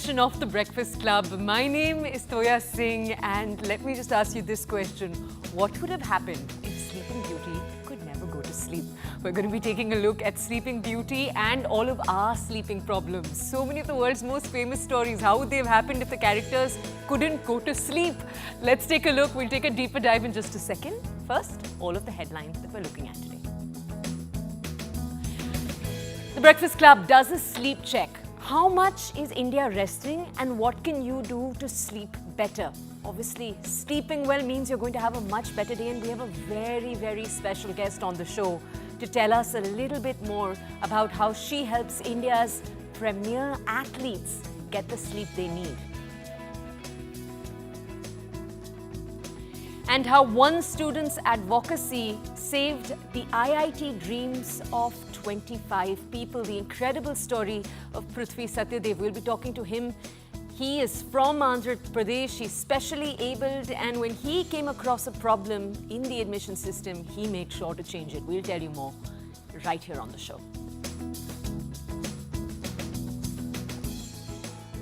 edition of The Breakfast Club. My name is Toya Singh, and let me just ask you this question. What would have happened if Sleeping Beauty could never go to sleep? We're going to be taking a look at Sleeping Beauty and all of our sleeping problems. So many of the world's most famous stories. How would they have happened if the characters couldn't go to sleep? Let's take a look. We'll take a deeper dive in just a second. First, all of the headlines that we're looking at today. The Breakfast Club does a sleep check. How much is India resting and what can you do to sleep better? Obviously, sleeping well means you're going to have a much better day, and we have a very, very special guest on the show to tell us a little bit more about how she helps India's premier athletes get the sleep they need. And how one student's advocacy saved the IIT dreams of 25 people. The incredible story of Pruthvi. We'll be talking to him. He is from Andhra Pradesh. He's specially abled, and when he came across a problem in the admission system, he made sure to change it. We'll tell you more right here on the show.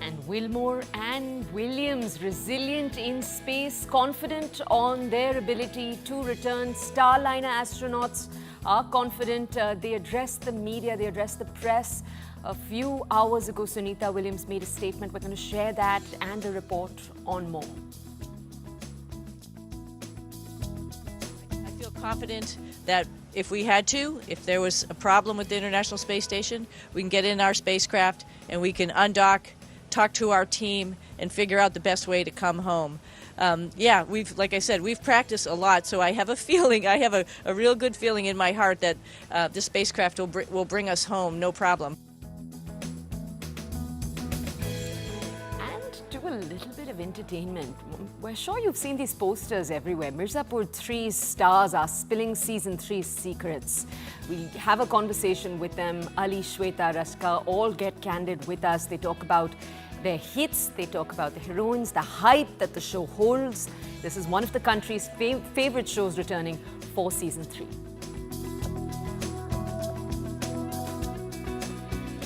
And Wilmore and Williams, resilient in space, confident on their ability to return. Starliner astronauts are confident. They addressed the media, they addressed the press. A few hours ago, Sunita Williams made a statement. We're going to share that and a report on more. I feel confident that if we had to, if there was a problem with the International Space Station, we can get in our spacecraft and we can undock, talk to our team, and figure out the best way to come home. Like I said, we've practiced a lot, so I have a feeling, I have a real good feeling in my heart that the spacecraft will bring us home, no problem. And to a little bit of entertainment, we're sure you've seen these posters everywhere. Mirzapur 3's stars are spilling season 3's secrets. We have a conversation with them. Ali, Shweta, Rashka all get candid with us. They talk about their hits, they talk about the heroines, the hype that the show holds. This is one of the country's favorite shows returning for season 3.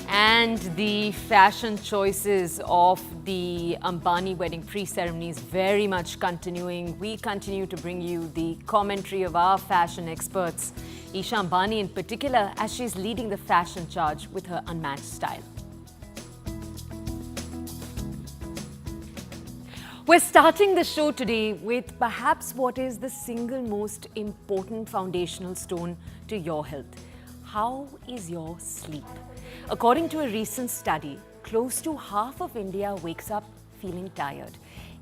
And the fashion choices of the Ambani wedding pre-ceremonies very much continuing. We continue to bring you the commentary of our fashion experts, Isha Ambani in particular, as she's leading the fashion charge with her unmatched style. We're starting the show today with perhaps what is the single most important foundational stone to your health. How is your sleep? According to a recent study, close to half of India wakes up feeling tired.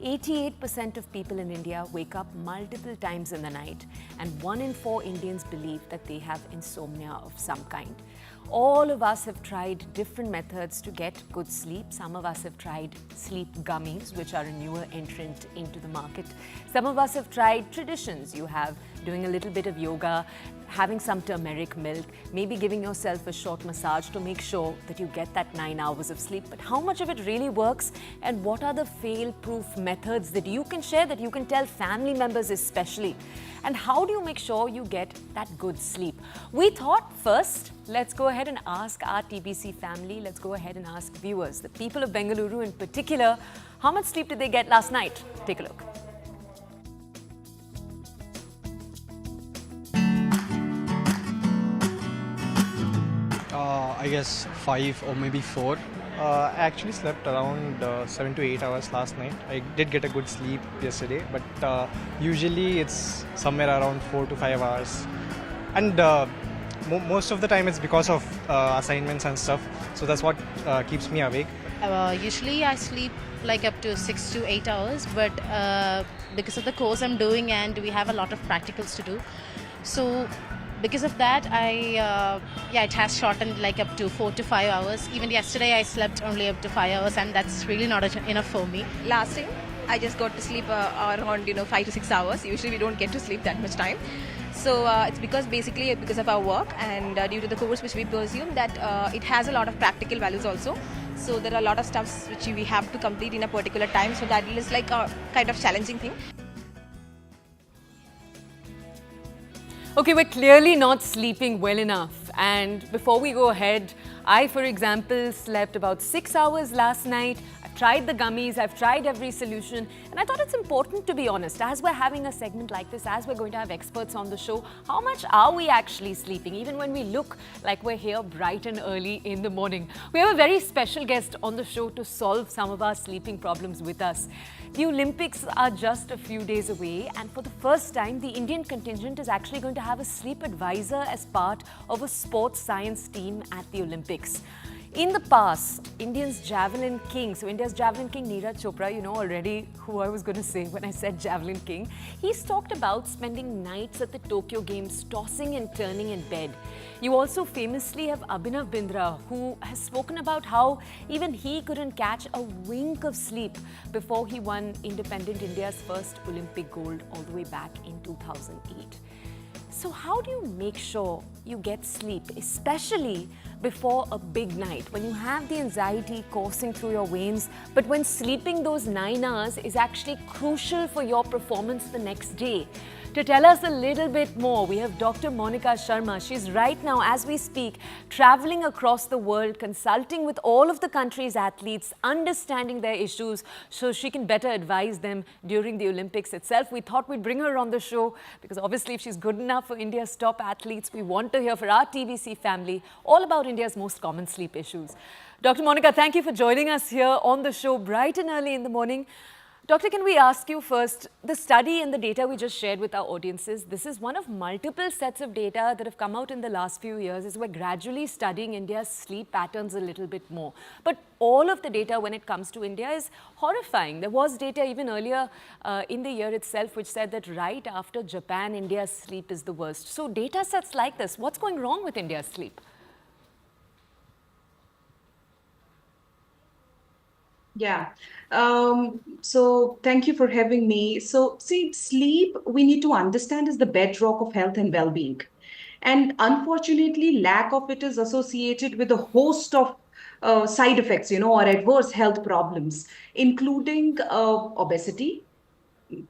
88% of people in India wake up multiple times in the night, and 1 in 4 Indians believe that they have insomnia of some kind. All of us have tried different methods to get good sleep. Some of us have tried sleep gummies, which are a newer entrant into the market. Some of us have tried traditions. You have doing a little bit of yoga, having some turmeric milk, maybe giving yourself a short massage to make sure that you get that 9 hours of sleep. But how much of it really works, and what are the fail-proof methods that you can share, that you can tell family members especially? And how do you make sure you get that good sleep? We thought first, let's go ahead and ask our TBC family. Let's go ahead and ask viewers, the people of Bengaluru in particular, how much sleep did they get last night? Take a look. I guess 5 or maybe 4. I actually slept around 7 to 8 hours last night. I did get a good sleep yesterday, but usually it's somewhere around 4 to 5 hours. And most of the time it's because of assignments and stuff. So that's what keeps me awake. Usually I sleep like up to 6 to 8 hours, but because of the course I'm doing and we have a lot of practicals to do. So because of that, it has shortened like up to 4 to 5 hours. Even yesterday I slept only up to 5 hours, and that's really not enough for me. Last time I just got to sleep around 5 to 6 hours. Usually we don't get to sleep that much time. So it's because of our work and due to the course which we pursue, that it has a lot of practical values also. So there are a lot of stuffs which we have to complete in a particular time. So that is like a kind of challenging thing. Okay, we're clearly not sleeping well enough. And before we go ahead, I, for example, slept about 6 hours last night. I've tried the gummies, I've tried every solution, and I thought it's important to be honest. As we're having a segment like this, as we're going to have experts on the show, how much are we actually sleeping, even when we look like we're here bright and early in the morning? We have a very special guest on the show to solve some of our sleeping problems with us. The Olympics are just a few days away, and for the first time, the Indian contingent is actually going to have a sleep advisor as part of a sports science team at the Olympics. In the past, India's javelin king, so India's javelin king Neeraj Chopra, you know already who I was going to say when I said javelin king, he's talked about spending nights at the Tokyo Games tossing and turning in bed. You also famously have Abhinav Bindra, who has spoken about how even he couldn't catch a wink of sleep before he won independent India's first Olympic gold all the way back in 2008. So how do you make sure you get sleep, especially before a big night, when you have the anxiety coursing through your veins, but when sleeping those 9 hours is actually crucial for your performance the next day? To tell us a little bit more, we have Dr. Monica Sharma. She's right now, as we speak, traveling across the world, consulting with all of the country's athletes, understanding their issues so she can better advise them during the Olympics itself. We thought we'd bring her on the show because obviously if she's good enough for India's top athletes, we want to hear for our TVC family all about India's most common sleep issues. Dr. Monica, thank you for joining us here on the show bright and early in the morning. Doctor, can we ask you first, the study and the data we just shared with our audiences, this is one of multiple sets of data that have come out in the last few years as we're gradually studying India's sleep patterns a little bit more. But all of the data when it comes to India is horrifying. There was data even earlier in the year itself which said that right after Japan, India's sleep is the worst. So data sets like this, what's going wrong with India's sleep? Yeah. So thank you for having me. So see, sleep, we need to understand, is the bedrock of health and well-being. And unfortunately, lack of it is associated with a host of side effects, or adverse health problems, including obesity,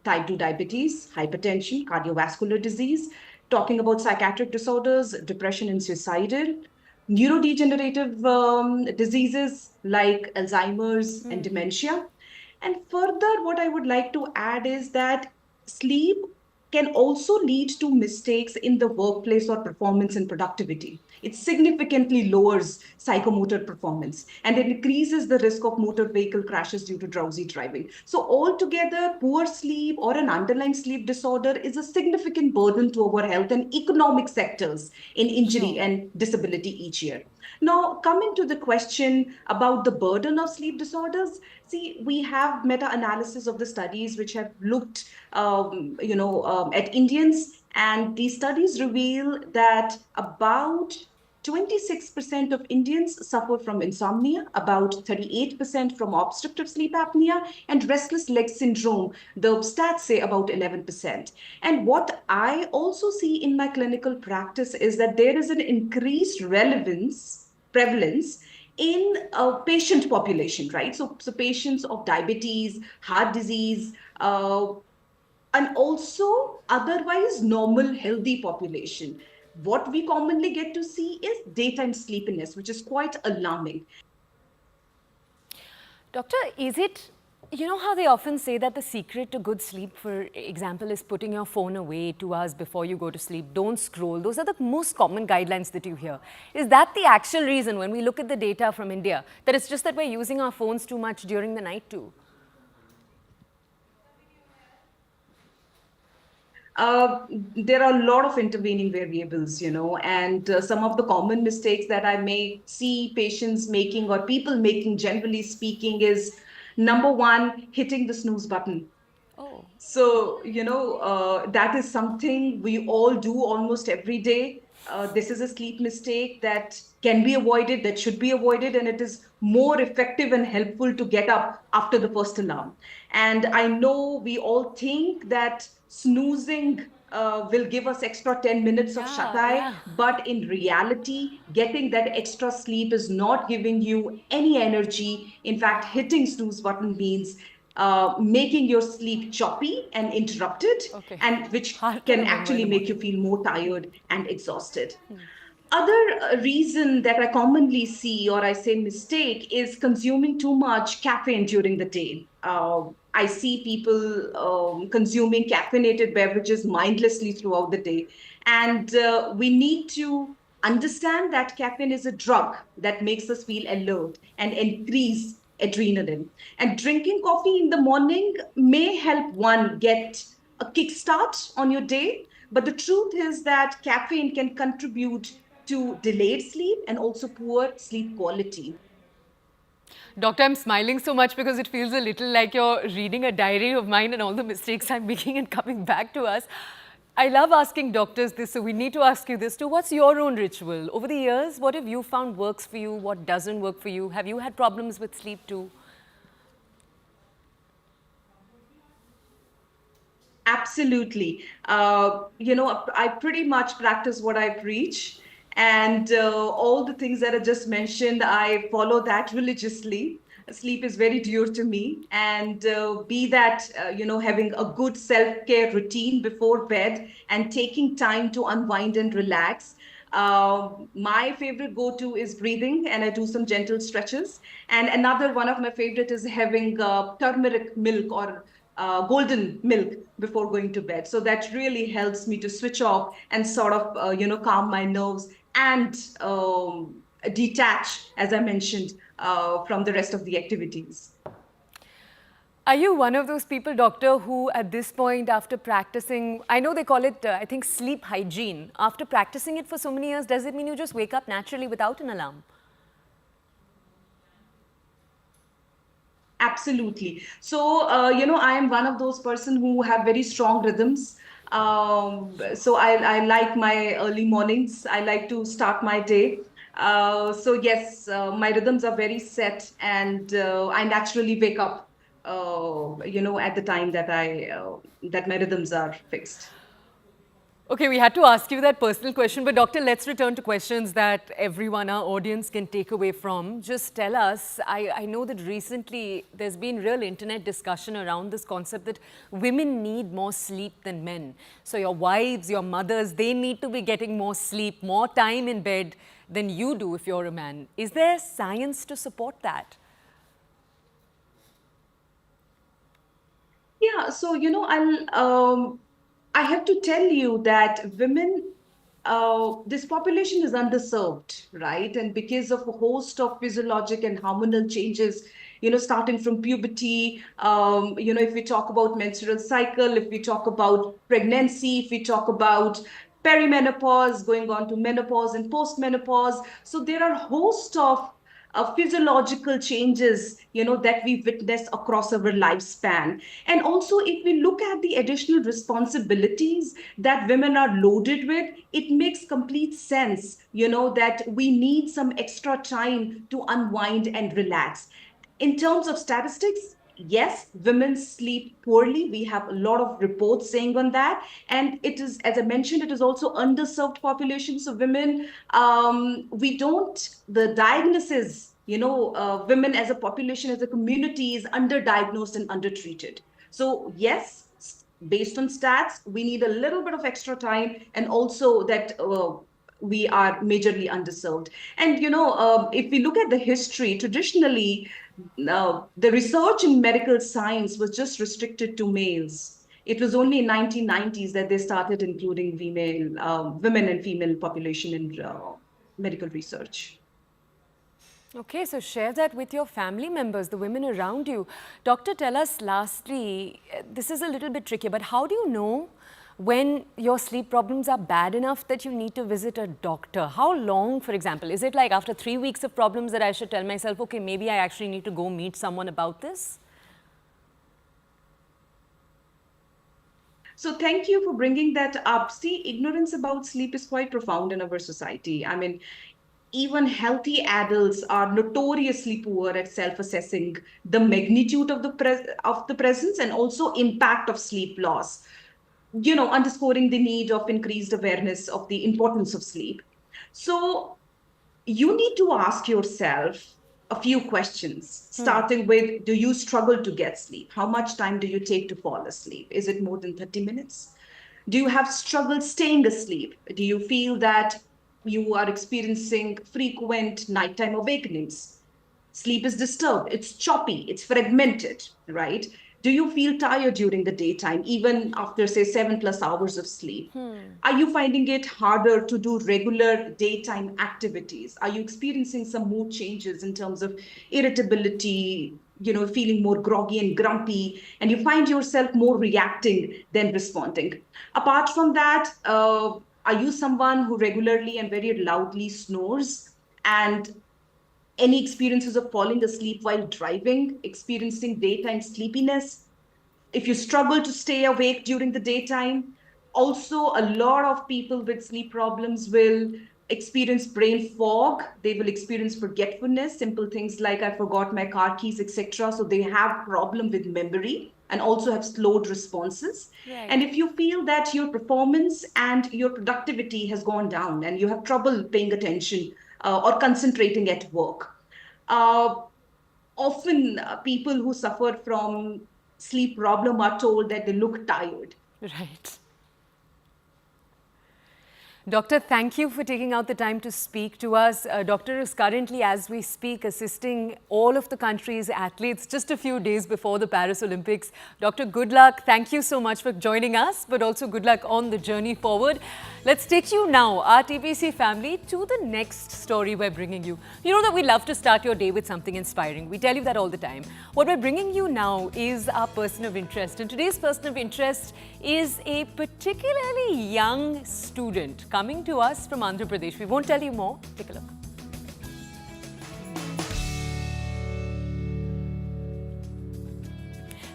type 2 diabetes, hypertension, cardiovascular disease, talking about psychiatric disorders, depression and suicidal, neurodegenerative diseases like Alzheimer's and dementia. And further, what I would like to add is that sleep can also lead to mistakes in the workplace or performance and productivity. It significantly lowers psychomotor performance and it increases the risk of motor vehicle crashes due to drowsy driving. So altogether, poor sleep or an underlying sleep disorder is a significant burden to our health and economic sectors in injury and disability each year. Now, coming to the question about the burden of sleep disorders, see, we have meta-analysis of the studies which have looked, at Indians, and these studies reveal that about 26% of Indians suffer from insomnia, about 38% from obstructive sleep apnea, and restless leg syndrome. The stats say about 11%. And what I also see in my clinical practice is that there is an increased prevalence in a patient population, right? So patients of diabetes, heart disease, and also otherwise normal healthy population. What we commonly get to see is daytime sleepiness, which is quite alarming. Doctor, is it, you know how they often say that the secret to good sleep, for example, is putting your phone away 2 hours before you go to sleep. Don't scroll. Those are the most common guidelines that you hear. Is that the actual reason when we look at the data from India, that it's just that we're using our phones too much during the night too? There are a lot of intervening variables, and some of the common mistakes that I may see patients making or people making, generally speaking, is number one, hitting the snooze button. Oh. So, that is something we all do almost every day. This is a sleep mistake that can be avoided, that should be avoided, and it is more effective and helpful to get up after the first alarm. And I know we all think that snoozing will give us extra 10 minutes of shut-eye, but in reality, getting that extra sleep is not giving you any energy. In fact, hitting snooze button means making your sleep choppy and interrupted, and which can actually make you feel more tired and exhausted. Other reason that I commonly see, or I say mistake, is consuming too much caffeine during the day. I see people consuming caffeinated beverages mindlessly throughout the day. And we need to understand that caffeine is a drug that makes us feel alert and increase adrenaline. And drinking coffee in the morning may help one get a kickstart on your day. But the truth is that caffeine can contribute to delayed sleep and also poor sleep quality. Doctor, I'm smiling so much because it feels a little like you're reading a diary of mine and all the mistakes I'm making and coming back to us. I love asking doctors this, so we need to ask you this too. What's your own ritual? Over the years, what have you found works for you? What doesn't work for you? Have you had problems with sleep too? Absolutely. I pretty much practice what I preach. And all the things that I just mentioned, I follow that religiously. Sleep is very dear to me. And be that, having a good self-care routine before bed and taking time to unwind and relax. My favorite go-to is breathing, and I do some gentle stretches. And another one of my favorite is having turmeric milk or golden milk before going to bed. So that really helps me to switch off and sort of, calm my nerves and detach, as I mentioned, from the rest of the activities. Are you one of those people, doctor, who at this point, after practicing, I know they call it, I think, sleep hygiene. After practicing it for so many years, does it mean you just wake up naturally without an alarm? Absolutely. So, I am one of those person who have very strong rhythms. So I like my early mornings. I like to start my day. So yes, my rhythms are very set, and I naturally wake up, at the time that my rhythms are fixed. Okay, we had to ask you that personal question, but doctor, let's return to questions that everyone, our audience, can take away from. Just tell us, I know that recently there's been real internet discussion around this concept that women need more sleep than men. So your wives, your mothers, they need to be getting more sleep, more time in bed than you do if you're a man. Is there science to support that? Yeah, so I have to tell you that women, this population is underserved, right? And because of a host of physiologic and hormonal changes, starting from puberty, if we talk about menstrual cycle, if we talk about pregnancy, if we talk about perimenopause, going on to menopause and postmenopause. So there are a host of physiological changes, that we witness across our lifespan. And also, if we look at the additional responsibilities that women are loaded with, it makes complete sense, that we need some extra time to unwind and relax. In terms of statistics, yes, women sleep poorly. We have a lot of reports saying on that. And it is, as I mentioned, it is also underserved population. So women, the diagnosis, women as a population, as a community is underdiagnosed and undertreated. So yes, based on stats, we need a little bit of extra time, and also that we are majorly underserved. And if we look at the history, traditionally, the research in medical science was just restricted to males. It was only in 1990s that they started including women and female population in medical research. Okay, so share that with your family members, the women around you. Doctor, tell us lastly, this is a little bit tricky, but how do you know when your sleep problems are bad enough that you need to visit a doctor? How long, for example? Is it like after 3 weeks of problems that I should tell myself, okay, maybe I actually need to go meet someone about this? So thank you for bringing that up. See, ignorance about sleep is quite profound in our society. I mean, even healthy adults are notoriously poor at self-assessing the magnitude of the presence and also impact of sleep loss, underscoring the need of increased awareness of the importance of sleep. So you need to ask yourself a few questions, starting with, do you struggle to get sleep? How much time do you take to fall asleep? Is it more than 30 minutes? Do you have struggle staying asleep? Do you feel that you are experiencing frequent nighttime awakenings. Sleep is disturbed, it's choppy, it's fragmented, right? Do you feel tired during the daytime, even after, say, 7+ hours of sleep? Are you finding it harder to do regular daytime activities? Are you experiencing some mood changes in terms of irritability, feeling more groggy and grumpy, and you find yourself more reacting than responding? Apart from that, are you someone who regularly and very loudly snores? And any experiences of falling asleep while driving, experiencing daytime sleepiness? If you struggle to stay awake during the daytime, also a lot of people with sleep problems will experience brain fog. They will experience forgetfulness, simple things like I forgot my car keys, etc. So they have problem with memory and also have slowed responses. And Right. if you feel that your performance and your productivity has gone down and you have trouble paying attention or concentrating at work, uh, often people who suffer from sleep problem are told that they look tired. Right. Doctor, thank you for taking out the time to speak to us. Doctor is currently, as we speak, assisting all of the country's athletes just a few days before the Paris Olympics. Doctor, good luck. Thank you so much for joining us, but also good luck on the journey forward. Let's take you now, our TPC family, to the next story we're bringing you. You know that we love to start your day with something inspiring. We tell you that all the time. What we're bringing you now is our person of interest. And today's person of interest is a particularly young student coming to us from Andhra Pradesh. We won't tell you more. Take a look.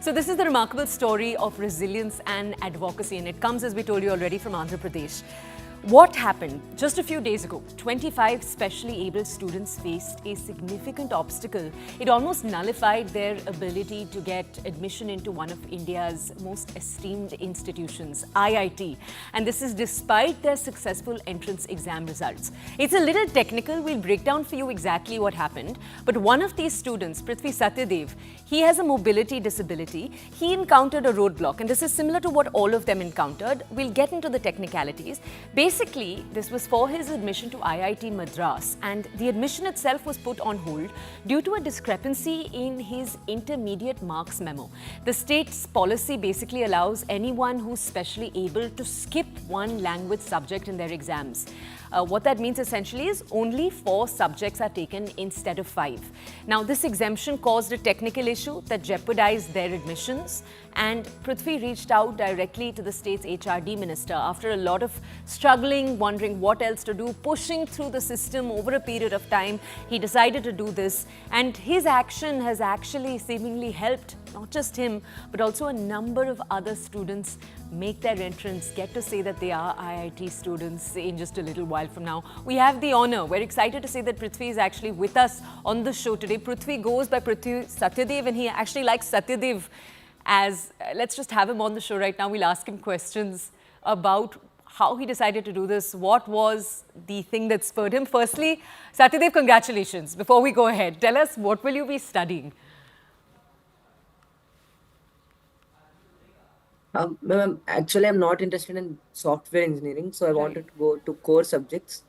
So this is the remarkable story of resilience and advocacy, and it comes, as we told you already, from Andhra Pradesh. What happened? Just a few days ago, 25 specially able students faced a significant obstacle. It almost nullified their ability to get admission into one of India's most esteemed institutions, IIT. And this is despite their successful entrance exam results. It's a little technical. We'll break down for you exactly what happened. But one of these students, Pruthvi, he has a mobility disability. He encountered a roadblock, and this is similar to what all of them encountered. We'll get into the technicalities. Basically, this was for his admission to IIT Madras, and the admission itself was put on hold due to a discrepancy in his intermediate marks memo. The state's policy basically allows anyone who's specially able to skip one language subject in their exams. What that means essentially is only 4 subjects are taken instead of 5. Now, this exemption caused a technical issue that jeopardized their admissions, and Pruthvi reached out directly to the state's HRD minister after a lot of struggling, wondering what else to do, pushing through the system over a period of time. He decided to do this, and his action has actually seemingly helped not just him, but also a number of other students make their entrance, get to say that they are IIT students in just a little while from now. We have the honor, we're excited to say that Pruthvi is actually with us on the show today. Pruthvi goes by Pruthvi Satyadev, and he actually likes Satyadev as, let's just have him on the show right now. We'll ask him questions about how he decided to do this, what was the thing that spurred him. Firstly, Satyadev, congratulations. Before we go ahead, tell us, what will you be studying? Ma'am, actually, I'm not interested in software engineering, so I wanted to go to core subjects.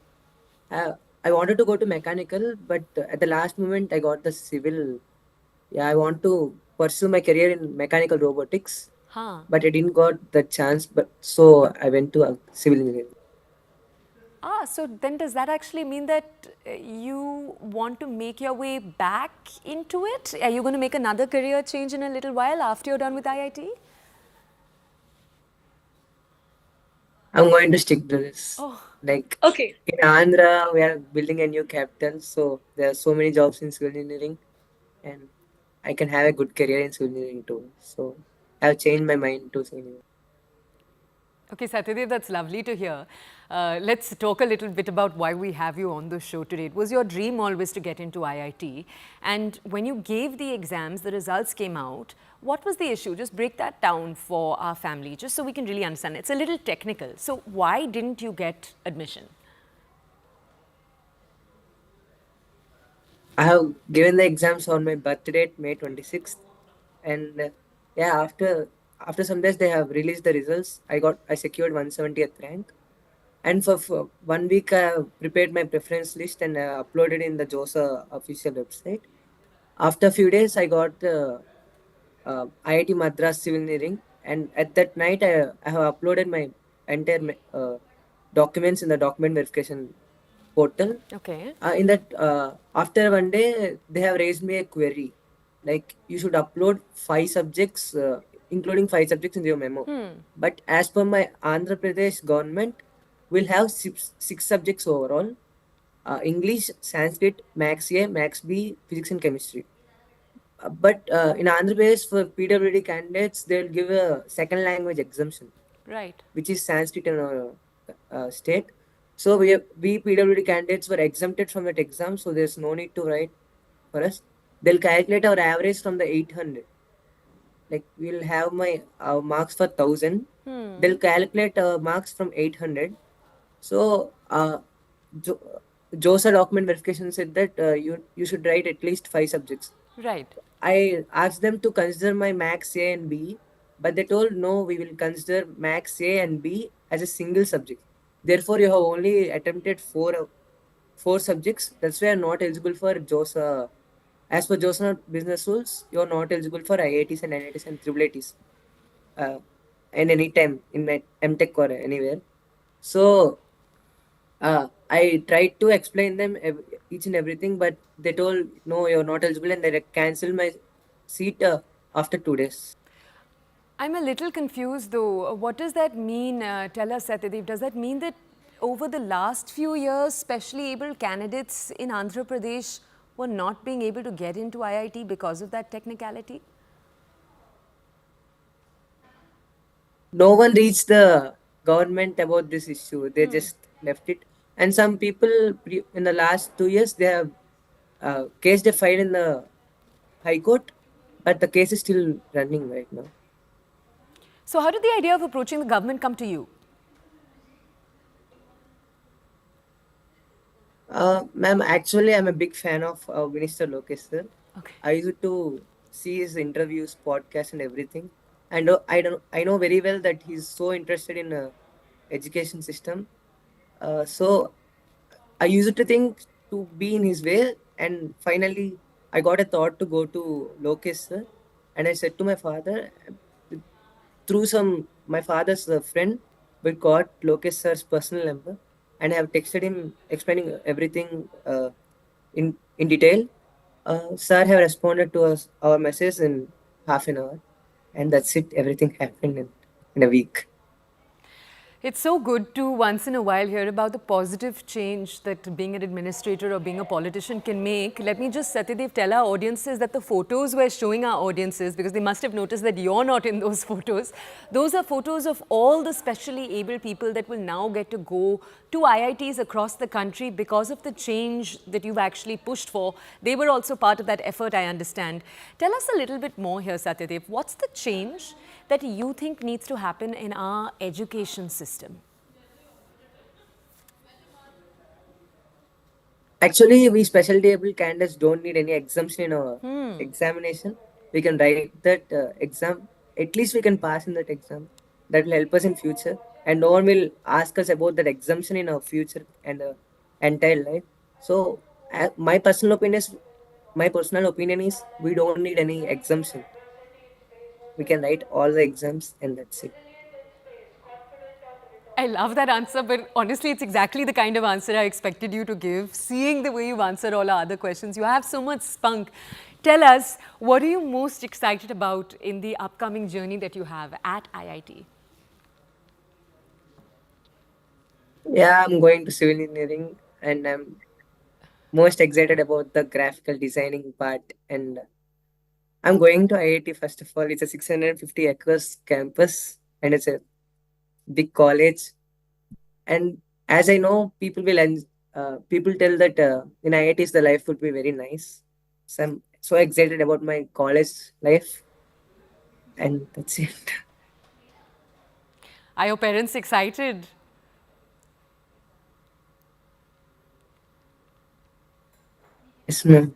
I wanted to go to mechanical, but at the last moment, I got the civil. Yeah, I want to pursue my career in mechanical robotics, Huh. but I didn't got the chance. But so I went to civil engineering. So then does that actually mean that you want to make your way back into it? Are you going to make another career change in a little while after you're done with IIT? I'm going to stick to this. Oh, Like okay. in Andhra, we are building a new capital, so there are so many jobs in civil engineering, and I can have a good career in civil engineering too. So I've changed my mind to civil engineering. Okay, Satyadev, that's lovely to hear. Let's talk a little bit about why we have you on the show today. It was your dream always to get into IIT. And when you gave the exams, the results came out. What was the issue? Just break that down for our family, just so we can really understand. It's a little technical. So why didn't you get admission? I have given the exams on my birth date, May 26th, and yeah, after some days they have released the results. I secured 170th rank, And for 1 week, I prepared my preference list and uploaded in the JOSA official website. After a few days, I got the IIT Madras Civil Engineering, and at that night, I have uploaded my entire documents in the document verification portal. Okay. In that, after 1 day, they have raised me a query, like you should upload 5 subjects, including 5 subjects in your memo. But as per my Andhra Pradesh government, we'll have six subjects overall: English, Sanskrit, Max A, Max B, Physics and Chemistry. But in Andhra Pradesh, for PWD candidates, they'll give a second language exemption, Right. which is Sanskrit in our state. So we PWD candidates were exempted from that exam, so there's no need to write for us. They'll calculate our average from the 800. Like we'll have my marks for 1000. They'll calculate marks from 800. So jo- JOSA document verification said that you should write at least 5 subjects. Right. I asked them to consider my Max A and B, but they told no, we will consider Max A and B as a single subject. Therefore, you have only attempted four subjects. That's why you're not eligible for JOSA. As per JOSA business rules, you're not eligible for IITs and NITs and IIITs in any time in my MTech or anywhere. So I tried to explain them each and everything, but they told no, you're not eligible, and they canceled my seat after 2 days. I'm a little confused though. What does that mean? Tell us, Satyadev. Does that mean that over the last few years, specially able candidates in Andhra Pradesh were not being able to get into IIT because of that technicality? No one reached the government about this issue. They just left it. And some people in the last 2 years, they have case they filed in the High Court, but the case is still running right now. So, how did the idea of approaching the government come to you? Ma'am, actually, I'm a big fan of Minister Lokesh sir. Okay. I used to see his interviews, podcasts, and everything, and I know very well that he's so interested in education system. So I used to think to be in his way, and finally I got a thought to go to Lokesh sir, and I said to my father, through my father's friend, we got Lokesh sir's personal number, and I have texted him explaining everything in detail. Sir have responded to our message in half an hour, and that's it. Everything happened in a week. It's so good to once in a while hear about the positive change that being an administrator or being a politician can make. Let me just, Satyadev, tell our audiences that the photos we're showing our audiences, because they must have noticed that you're not in those photos, those are photos of all the specially able people that will now get to go to IITs across the country because of the change that you've actually pushed for. They were also part of that effort, I understand. Tell us a little bit more here, Satyadev. What's the change that you think needs to happen in our education system? Actually, we specialty able candidates don't need any exemption in our examination. We can write that exam. At least we can pass in that exam. That will help us in future, and no one will ask us about that exemption in our future and entire life. So, my personal opinion is we don't need any exemption. We can write all the exams, and that's it. I love that answer, but honestly, it's exactly the kind of answer I expected you to give. Seeing the way you've answered all our other questions, you have so much spunk. Tell us, what are you most excited about in the upcoming journey that you have at IIT? Yeah, I'm going to civil engineering, and I'm most excited about the graphical designing part. And I'm going to IIT first of all. It's a 650 acres campus, and it's a big college. And as I know, people tell that in IITs the life would be very nice. So I'm so excited about my college life, and that's it. Are your parents excited? Yes, ma'am.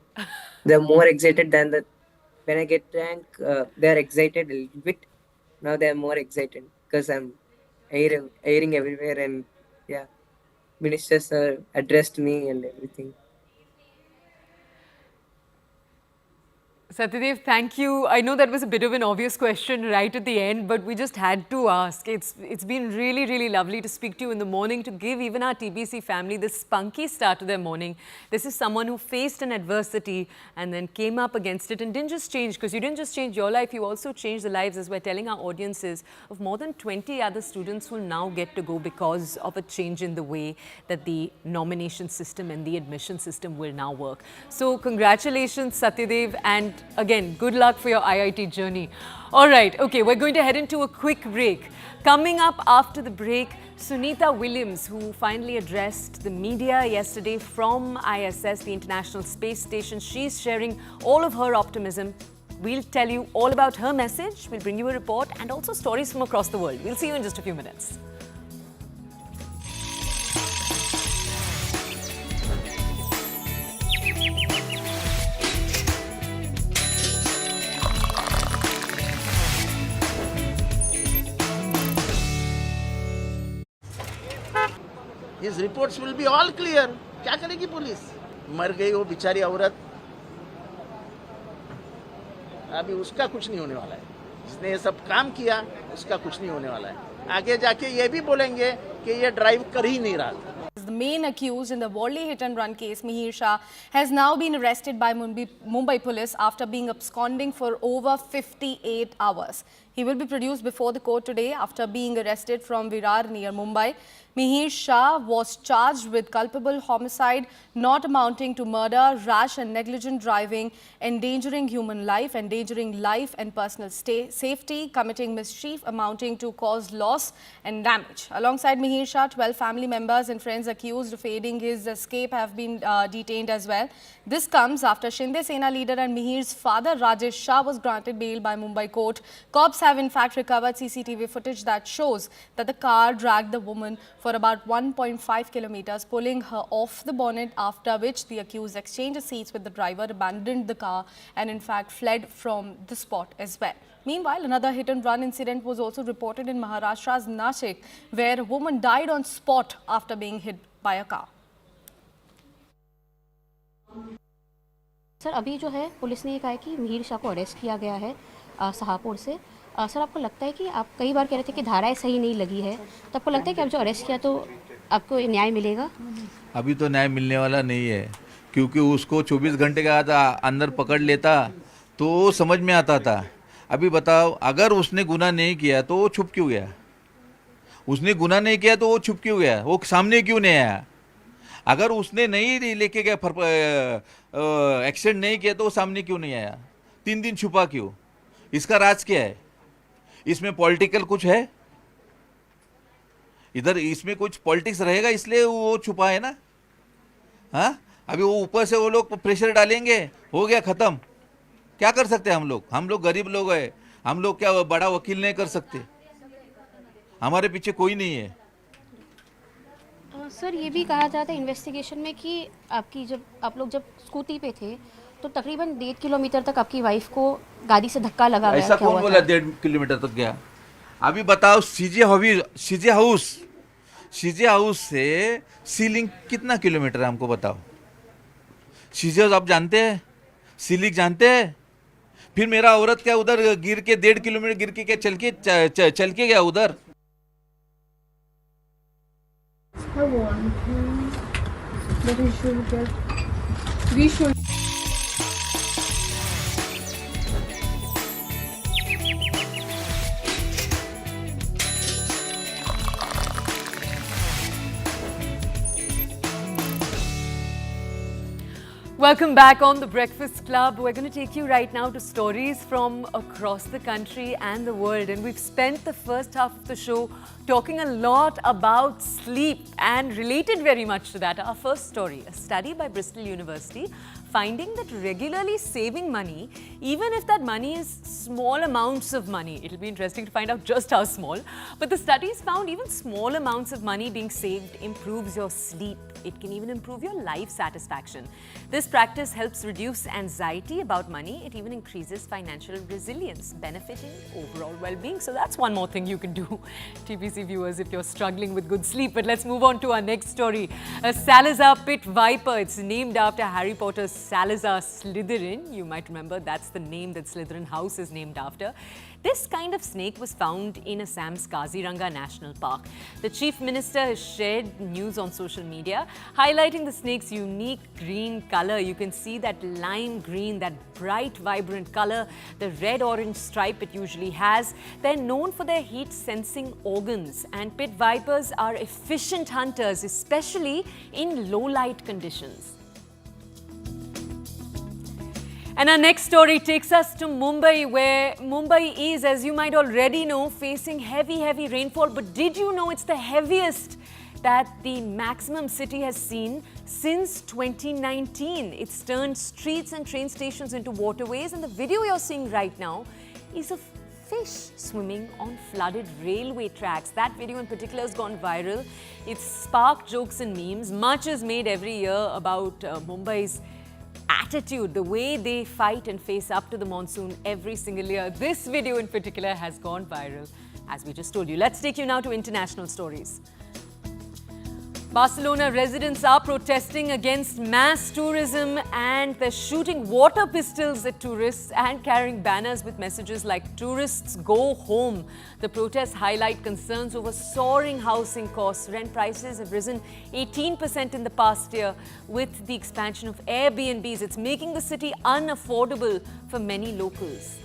They're more excited than the when I get rank. They're excited a little bit. Now they're more excited because I'm airing everywhere, and yeah. minister sir addressed me and everything. Satyadev, thank you. I know that was a bit of an obvious question right at the end, but we just had to ask. It's been really, really lovely to speak to you in the morning, to give even our TBC family this spunky start to their morning. This is someone who faced an adversity and then came up against it and didn't just change, because you didn't just change your life, you also changed the lives, as we're telling our audiences, of more than 20 other students who will now get to go because of a change in the way that the nomination system and the admission system will now work. So congratulations, Satyadev, and again, good luck for your IIT journey. All right, okay, we're going to head into a quick break. Coming up after the break, Sunita Williams, who finally addressed the media yesterday from ISS, the International Space Station. She's sharing all of her optimism. We'll tell you all about her message. We'll bring you a report and also stories from across the world. We'll see you in just a few minutes. His reports will be all clear. क्या करेगी police? मर गई वो बेचारी औरत. अभी उसका कुछ नहीं होने वाला है. जिसने ये सब काम किया, उसका कुछ नहीं होने वाला है. आगे जाके ये भी बोलेंगे कि ये ड्राइव कर ही नहीं रहा था. The main accused in the Worli hit-and-run case, Mihir Shah, has now been arrested by Mumbai police after being absconding for over 58 hours. He will be produced before the court today after being arrested from Virar near Mumbai. Mihir Shah was charged with culpable homicide not amounting to murder, rash and negligent driving, endangering human life, endangering life and personal safety, committing mischief amounting to cause loss and damage. Alongside Mihir Shah, 12 family members and friends accused of aiding his escape have been detained as well. This comes after Shinde Sena leader and Mihir's father Rajesh Shah was granted bail by Mumbai court. Cops have in fact recovered CCTV footage that shows that the car dragged the woman for about 1.5 kilometers, pulling her off the bonnet, after which the accused exchanged seats with the driver, abandoned the car and in fact fled from the spot as well. Meanwhile, another hit-and-run incident was also reported in Maharashtra's Nashik, where a woman died on spot after being hit by a car. Sir अभी जो है police ने ये कहा है कि मिहिर शाह को arrest किया गया है शाहपुर से। सर आपको लगता है कि आप कई बार कह रहे थे कि धाराएं सही नहीं लगी है, तो आपको लगता है कि आप जो अरेस्ट किया तो आपको न्याय मिलेगा? अभी तो न्याय मिलने वाला नहीं है, क्योंकि उसको 24 घंटे का था अंदर पकड़ लेता तो समझ में आता था। अभी बताओ, अगर उसने गुनाह नहीं किया तो वो छुप क्यों गया? उसने गुनाह नहीं किया तो वो छुप क्यों गया? वो सामने क्यों नहीं आया? अगर उसने नहीं लेके गया, एक्सीडेंट नहीं किया तो वो सामने क्यों नहीं आया? 3 दिन छुपा क्यों? इसका राज क्या है? इसमें पॉलिटिकल कुछ है? इधर इसमें कुछ पॉलिटिक्स रहेगा, इसलिए वो छुपा है ना। हाँ, अभी वो ऊपर से वो लोग प्रेशर डालेंगे, हो गया खत्म। क्या कर सकते हैं हम लोग गरीब लोग हैं, हम लोग क्या बड़ा वकील नहीं कर सकते? हमारे पीछे कोई नहीं है। सर ये भी कहा जाता है इन्वेस्टिगेशन में कि आप लोग जब स्कूटी पे थे तो तकरीबन 1.5 किलोमीटर तक आपकी वाइफ को गाड़ी से धक्का लगा गया। ऐसा कौन बोला 1.5 किलोमीटर तक गया? अभी बताओ, सीजे हाउस से सीलिंग कितना किलोमीटर है हमको बताओ। सीजे हाउस आप जानते हैं, सीलिंग जानते हैं? फिर मेरा औरत क्या उधर गिर के 1.5 किलोमीटर गिर के क्या चल के गया उधर? Welcome back on The Breakfast Club. We're going to take you right now to stories from across the country and the world. And we've spent the first half of the show talking a lot about sleep, and related very much to that, our first story, a study by Bristol University finding that regularly saving money, even if that money is small amounts of money, it'll be interesting to find out just how small, but the studies found even small amounts of money being saved improves your sleep It can even improve your life satisfaction. This practice helps reduce anxiety about money. It even increases financial resilience, benefiting overall well-being. So that's one more thing you can do, TPC viewers, if you're struggling with good sleep. But let's move on to our next story. A Salazar pit viper. It's named after Harry Potter's Salazar Slytherin. You might remember that's the name that Slytherin house is named after. This kind of snake was found in Assam's Kaziranga National Park. The Chief Minister has shared news on social media, highlighting the snake's unique green color. You can see that lime green, that bright, vibrant color, the red-orange stripe it usually has. They're known for their heat-sensing organs, and pit vipers are efficient hunters, especially in low-light conditions. And our next story takes us to Mumbai, where Mumbai is, as you might already know, facing heavy rainfall. But did you know it's the heaviest that the maximum city has seen since 2019? It's turned streets and train stations into waterways. And the video you're seeing right now is of fish swimming on flooded railway tracks. That video in particular has gone viral. It's sparked jokes and memes. Much is made every year about Mumbai's attitude, the way they fight and face up to the monsoon every single year. This video in particular has gone viral, as we just told you. Let's take you now to international stories. Barcelona residents are protesting against mass tourism, and they're shooting water pistols at tourists and carrying banners with messages like "Tourists go home." The protests highlight concerns over soaring housing costs. Rent prices have risen 18% in the past year. With the expansion of Airbnbs, it's making the city unaffordable for many locals.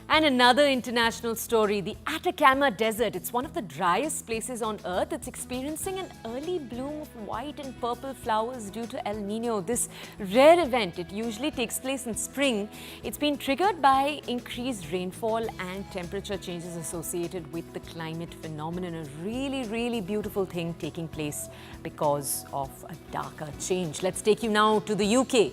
And another international story, the Atacama Desert. It's one of the driest places on Earth. It's experiencing an early bloom of white and purple flowers due to El Nino. This rare event, it usually takes place in spring. It's been triggered by increased rainfall and temperature changes associated with the climate phenomenon. A really beautiful thing taking place because of a darker change. Let's take you now to the UK.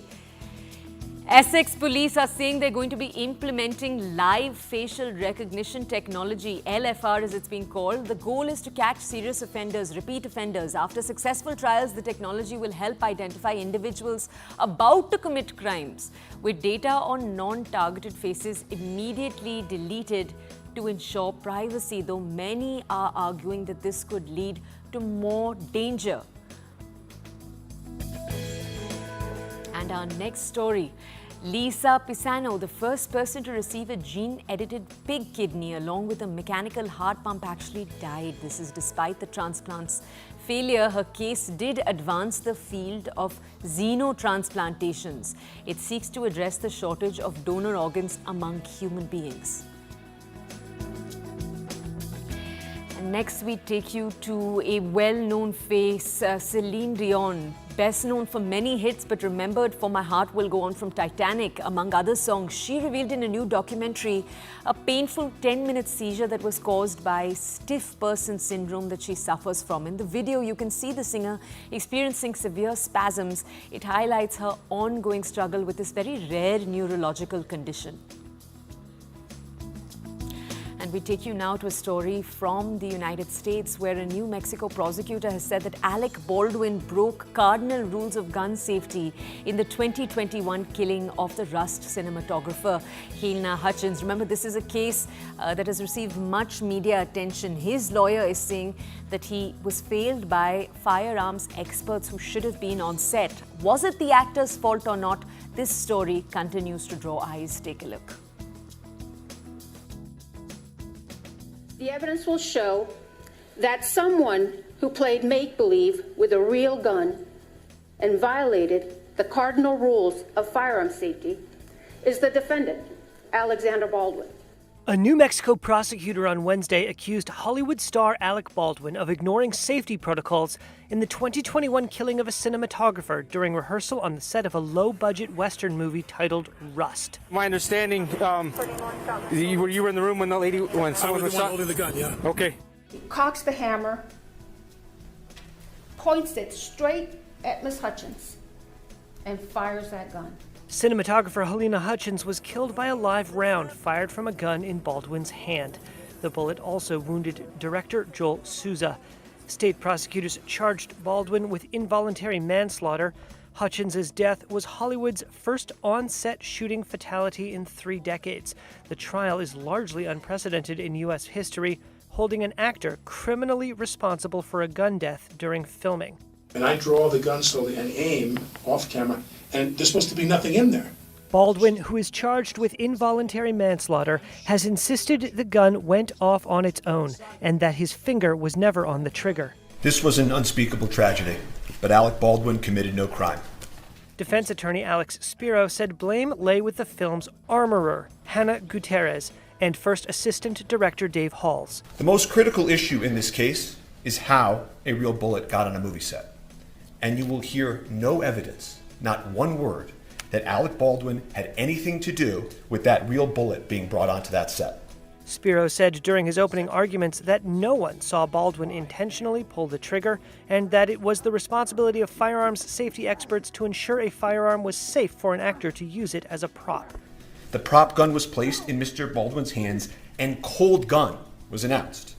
Essex police are saying they're going to be implementing live facial recognition technology, LFR as it's being called. The goal is to catch serious offenders, repeat offenders. After successful trials, the technology will help identify individuals about to commit crimes, with data on non-targeted faces immediately deleted to ensure privacy, though many are arguing that this could lead to more danger. And our next story, Lisa Pisano, the first person to receive a gene-edited pig kidney along with a mechanical heart pump, actually died. This is despite the transplant's failure. Her case did advance the field of xenotransplantations. It seeks to address the shortage of donor organs among human beings. And next we take you to a well-known face, Celine Dion. Best known for many hits, but remembered for My Heart Will Go On from Titanic, among other songs. She revealed in a new documentary a painful 10-minute seizure that was caused by stiff person syndrome that she suffers from. In the video, you can see the singer experiencing severe spasms. It highlights her ongoing struggle with this very rare neurological condition. And we take you now to a story from the United States, where a New Mexico prosecutor has said that Alec Baldwin broke cardinal rules of gun safety in the 2021 killing of the Rust cinematographer Halyna Hutchins. Remember, this is a case that has received much media attention. His lawyer is saying that he was failed by firearms experts who should have been on set. Was it the actor's fault or not? This story continues to draw eyes. Take a look. The evidence will show that someone who played make-believe with a real gun and violated the cardinal rules of firearm safety is the defendant, Alexander Baldwin. A New Mexico prosecutor on Wednesday accused Hollywood star Alec Baldwin of ignoring safety protocols in the 2021 killing of a cinematographer during rehearsal on the set of a low-budget Western movie titled Rust. My understanding, you were in the room when someone was shot? Holding the gun, yeah. Okay. He cocks the hammer, points it straight at Miss Hutchins, and fires that gun. Cinematographer Halyna Hutchins was killed by a live round fired from a gun in Baldwin's hand. The bullet also wounded director Joel Souza. State prosecutors charged Baldwin with involuntary manslaughter. Hutchins' death was Hollywood's first on-set shooting fatality in 3 decades. The trial is largely unprecedented in U.S. history, holding an actor criminally responsible for a gun death during filming. And I draw the gun slowly and aim off camera, and there's supposed to be nothing in there. Baldwin, who is charged with involuntary manslaughter, has insisted the gun went off on its own and that his finger was never on the trigger. This was an unspeakable tragedy, but Alec Baldwin committed no crime. Defense attorney Alex Spiro said blame lay with the film's armorer, Hannah Gutierrez, and first assistant director Dave Halls. The most critical issue in this case is how a real bullet got on a movie set. And you will hear no evidence, not one word, that Alec Baldwin had anything to do with that real bullet being brought onto that set. Spiro said during his opening arguments that no one saw Baldwin intentionally pull the trigger and that it was the responsibility of firearms safety experts to ensure a firearm was safe for an actor to use it as a prop. The prop gun was placed in Mr. Baldwin's hands and cold gun was announced,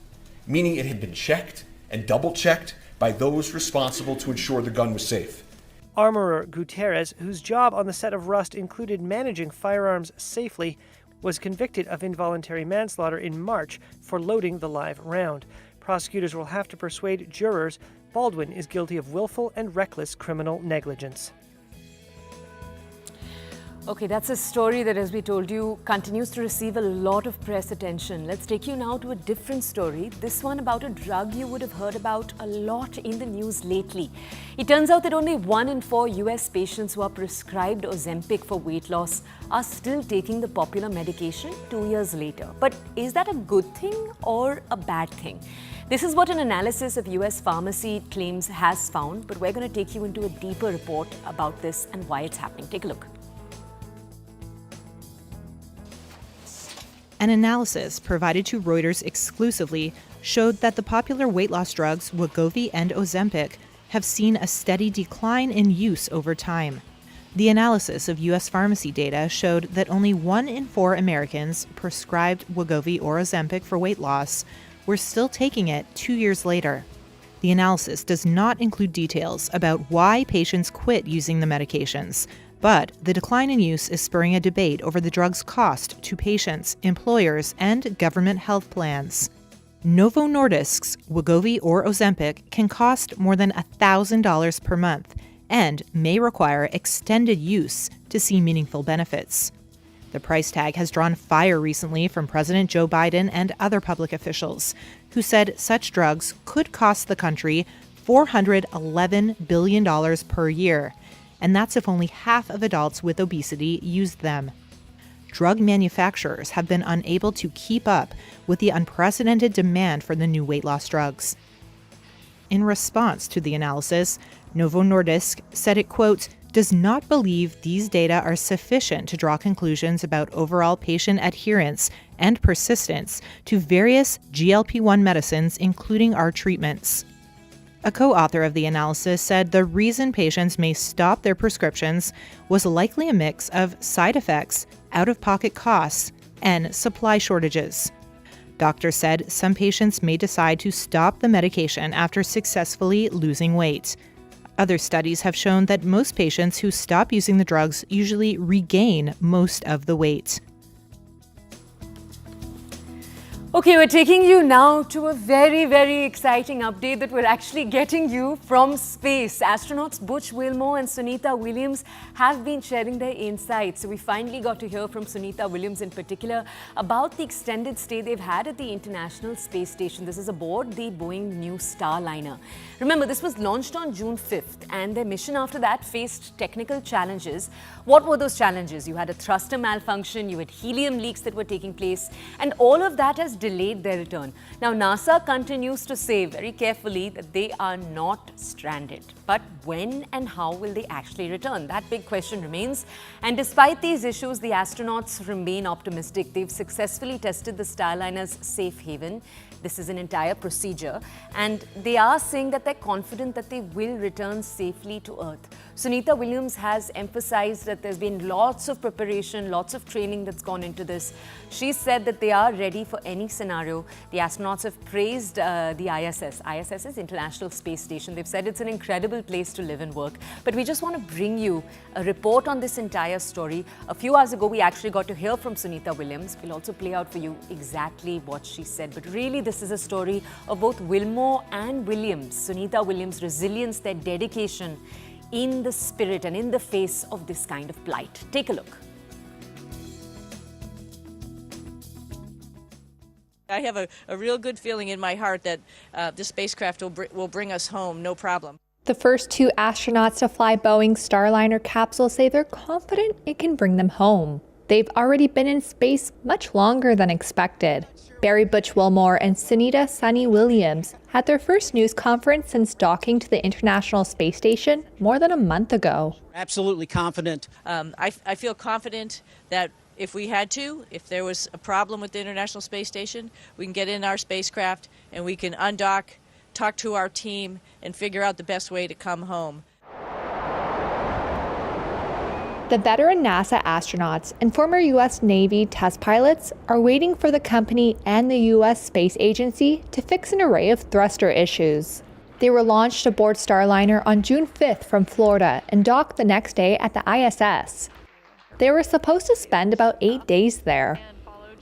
meaning it had been checked and double-checked by those responsible to ensure the gun was safe. Armorer Gutierrez, whose job on the set of Rust included managing firearms safely, was convicted of involuntary manslaughter in March for loading the live round. Prosecutors will have to persuade jurors Baldwin is guilty of willful and reckless criminal negligence. Okay, that's a story that, as we told you, continues to receive a lot of press attention. Let's take you now to a different story. This one about a drug you would have heard about a lot in the news lately. It turns out that only 1 in 4 US patients who are prescribed Ozempic for weight loss are still taking the popular medication 2 years later. But is that a good thing or a bad thing? This is what an analysis of US pharmacy claims has found, but we're going to take you into a deeper report about this and why it's happening. Take a look. An analysis provided to Reuters exclusively showed that the popular weight loss drugs Wegovy and Ozempic have seen a steady decline in use over time. The analysis of U.S. pharmacy data showed that only 1 in 4 Americans prescribed Wegovy or Ozempic for weight loss were still taking it 2 years later. The analysis does not include details about why patients quit using the medications, but the decline in use is spurring a debate over the drug's cost to patients, employers, and government health plans. Novo Nordisk's Wegovy or Ozempic can cost more than $1,000 per month and may require extended use to see meaningful benefits. The price tag has drawn fire recently from President Joe Biden and other public officials, who said such drugs could cost the country $411 billion per year, and that's if only half of adults with obesity used them. Drug manufacturers have been unable to keep up with the unprecedented demand for the new weight loss drugs. In response to the analysis, Novo Nordisk said it, quote, does not believe these data are sufficient to draw conclusions about overall patient adherence and persistence to various GLP-1 medicines, including our treatments. A co-author of the analysis said the reason patients may stop their prescriptions was likely a mix of side effects, out-of-pocket costs, and supply shortages. Doctors said some patients may decide to stop the medication after successfully losing weight. Other studies have shown that most patients who stop using the drugs usually regain most of the weight. Okay, we're taking you now to a very, very exciting update that we're actually getting you from space. Astronauts Butch Wilmore and Sunita Williams have been sharing their insights. So we finally got to hear from Sunita Williams in particular about the extended stay they've had at the International Space Station. This is aboard the Boeing new Starliner. Remember, this was launched on June 5th and their mission after that faced technical challenges. What were those challenges? You had a thruster malfunction, you had helium leaks that were taking place, and all of that has delayed their return. Now, NASA continues to say very carefully that they are not stranded. But when and how will they actually return? That big question remains. And despite these issues, the astronauts remain optimistic. They've successfully tested the Starliner's safe haven This is an entire procedure, and they are saying that they're confident that they will return safely to Earth. Sunita Williams has emphasized that there's been lots of preparation, lots of training that's gone into this. She said that they are ready for any scenario. The astronauts have praised the ISS. ISS is International Space Station. They've said it's an incredible place to live and work. But we just want to bring you a report on this entire story. A few hours ago, we actually got to hear from Sunita Williams. We'll also play out for you exactly what she said. But really, this is a story of both Wilmore and Williams. Sunita Williams' resilience, their dedication in the spirit and in the face of this kind of plight. Take a look. I have a real good feeling in my heart that this spacecraft will bring us home, no problem. The first two astronauts to fly Boeing's Starliner capsule say they're confident it can bring them home. They've already been in space much longer than expected. Barry Butch Wilmore and Sunita Sunny Williams had their first news conference since docking to the International Space Station more than a month ago. Absolutely confident. I feel confident that if we had to, if there was a problem with the International Space Station, we can get in our spacecraft and we can undock, talk to our team, and figure out the best way to come home. The veteran NASA astronauts and former U.S. Navy test pilots are waiting for the company and the U.S. Space Agency to fix an array of thruster issues. They were launched aboard Starliner on June 5th from Florida and docked the next day at the ISS. They were supposed to spend about 8 days there.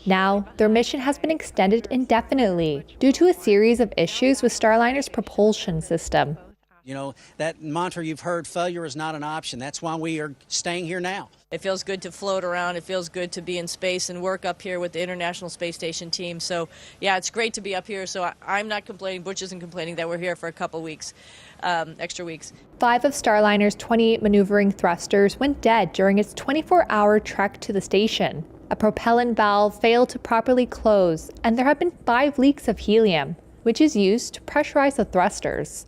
Now, their mission has been extended indefinitely due to a series of issues with Starliner's propulsion system. You know, that mantra you've heard, failure is not an option. That's why we are staying here now. It feels good to float around. It feels good to be in space and work up here with the International Space Station team. So, yeah, it's great to be up here. So I'm not complaining. Butch isn't complaining that we're here for a couple weeks, extra weeks. 5 of Starliner's 28 maneuvering thrusters went dead during its 24-hour trek to the station. A propellant valve failed to properly close, and there have been 5 leaks of helium, which is used to pressurize the thrusters.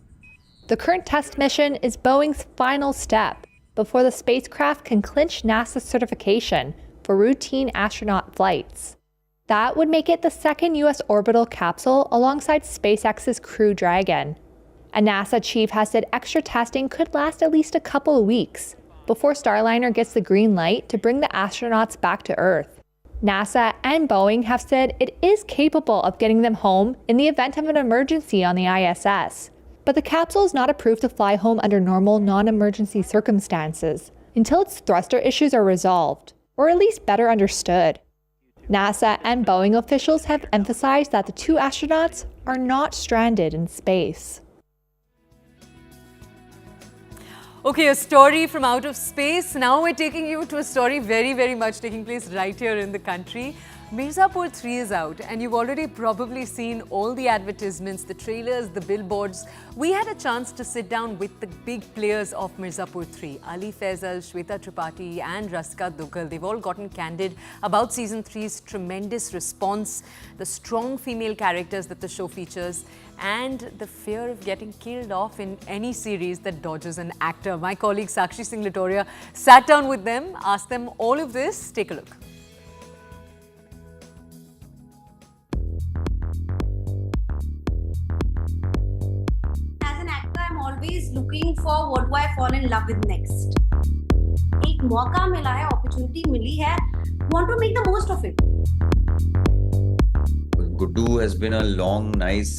The current test mission is Boeing's final step before the spacecraft can clinch NASA's certification for routine astronaut flights. That would make it the second U.S. orbital capsule alongside SpaceX's Crew Dragon. A NASA chief has said extra testing could last at least a couple of weeks before Starliner gets the green light to bring the astronauts back to Earth. NASA and Boeing have said it is capable of getting them home in the event of an emergency on the ISS. But the capsule is not approved to fly home under normal, non-emergency circumstances until its thruster issues are resolved, or at least better understood. NASA and Boeing officials have emphasized that the 2 astronauts are not stranded in space. Okay, a story from out of space. Now we're taking you to a story very, very much taking place right here in the country. Mirzapur 3 is out, and you've already probably seen all the advertisements, the trailers, the billboards. We had a chance to sit down with the big players of Mirzapur 3. Ali Faisal, Shweta Tripathi and Rasika Duggal. They've all gotten candid about Season 3's tremendous response, the strong female characters that the show features, and the fear of getting killed off in any series that dodges an actor. My colleague Sakshi Singh Latoria sat down with them, asked them all of this. Take a look. Always looking for what do I fall in love with next. एक मौका मिला है, opportunity मिली है, want to make the most of it. Guddu has been a long, nice,